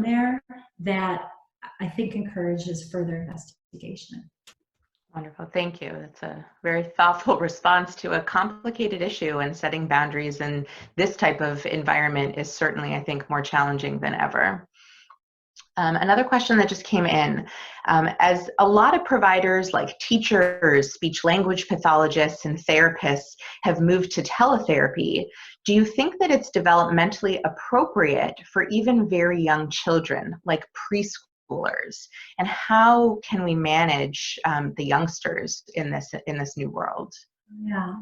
there that I think encourages further investigation. Wonderful. Thank you. That's a very thoughtful response to a complicated issue, and setting boundaries in this type of environment is certainly, I think, more challenging than ever. Another question that just came in, as a lot of providers like teachers, speech language pathologists, and therapists have moved to teletherapy, do you think that it's developmentally appropriate for even very young children, like preschoolers? And how can we manage the youngsters in this new world? Yeah.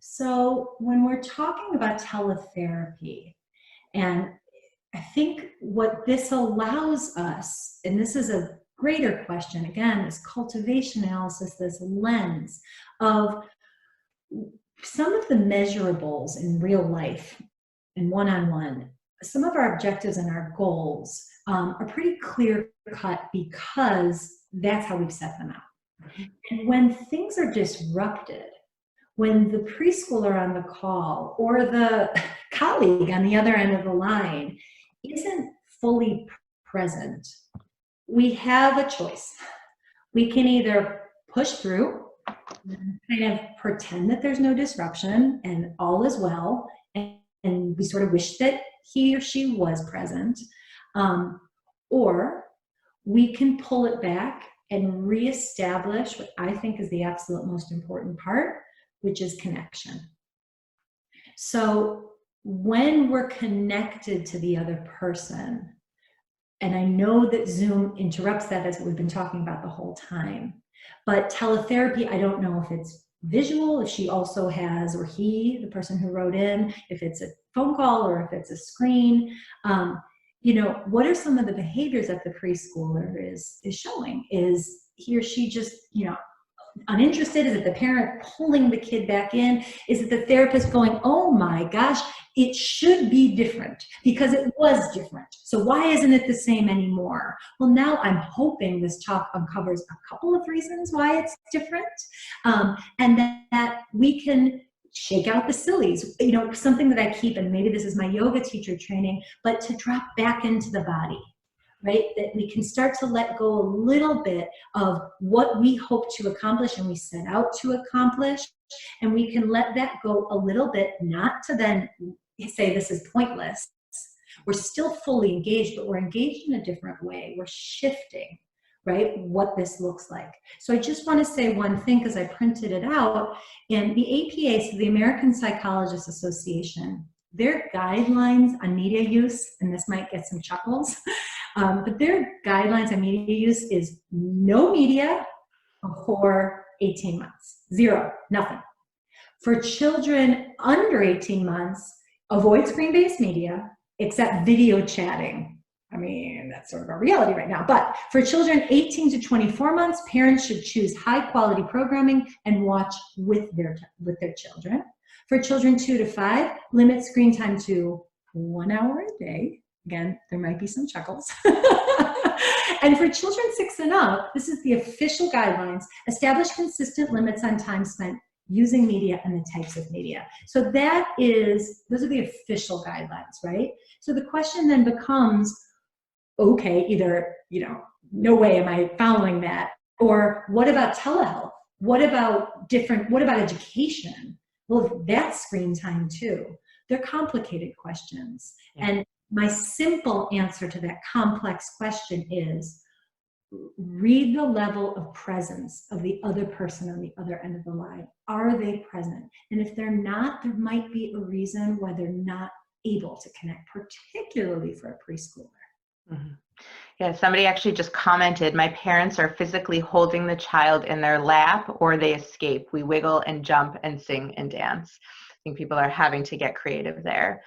So when we're talking about teletherapy, and I think what this allows us, and this is a greater question, again, this cultivation analysis, this lens of some of the measurables in real life and one-on-one, some of our objectives and our goals are pretty clear-cut because that's how we've set them out. And when things are disrupted, when the preschooler on the call or the colleague on the other end of the line isn't fully present, we have a choice. We can either push through and kind of pretend that there's no disruption and all is well, and we sort of wish that he or she was present, or we can pull it back and reestablish what I think is the absolute most important part, which is connection. So when we're connected to the other person, and I know that Zoom interrupts that, as we've been talking about the whole time, but teletherapy, I don't know if it's visual, if she also has, or he, the person who wrote in, if it's a phone call or if it's a screen, you know, what are some of the behaviors that the preschooler is showing? Is he or she just, you know, uninterested? Is it the parent pulling the kid back in? Is it the therapist going, oh my gosh, it should be different because it was different, so why isn't it the same anymore? Well, now I'm hoping this talk uncovers a couple of reasons why it's different, and that we can shake out the sillies. You know, something that I keep, and maybe this is my yoga teacher training, but to drop back into the body. Right? That we can start to let go a little bit of what we hope to accomplish and we set out to accomplish, and we can let that go a little bit, not to then say this is pointless. We're still fully engaged, but we're engaged in a different way. We're shifting, right, what this looks like. So I just want to say one thing, because I printed it out, and the APA, so the American Psychologists Association, their guidelines on media use, and this might get some chuckles, but their guidelines on media use is no media before 18 months. Zero, nothing. For children under 18 months, avoid screen-based media, except video chatting. I mean, that's sort of our reality right now. But for children 18 to 24 months, parents should choose high-quality programming and watch with their children. For children 2 to 5, limit screen time to 1 hour a day. Again, there might be some chuckles. And for children 6 and up, this is the official guidelines, establish consistent limits on time spent using media and the types of media. So those are the official guidelines, right? So the question then becomes, okay, either, you know, no way am I following that, or what about telehealth? What about education? Well, that's screen time too. They're complicated questions. Yeah. And my simple answer to that complex question is read the level of presence of the other person on the other end of the line. Are they present? And if they're not, there might be a reason why they're not able to connect, particularly for a preschooler. Mm-hmm. Yeah, somebody actually just commented, my parents are physically holding the child in their lap or they escape. We wiggle and jump and sing and dance. I think people are having to get creative there.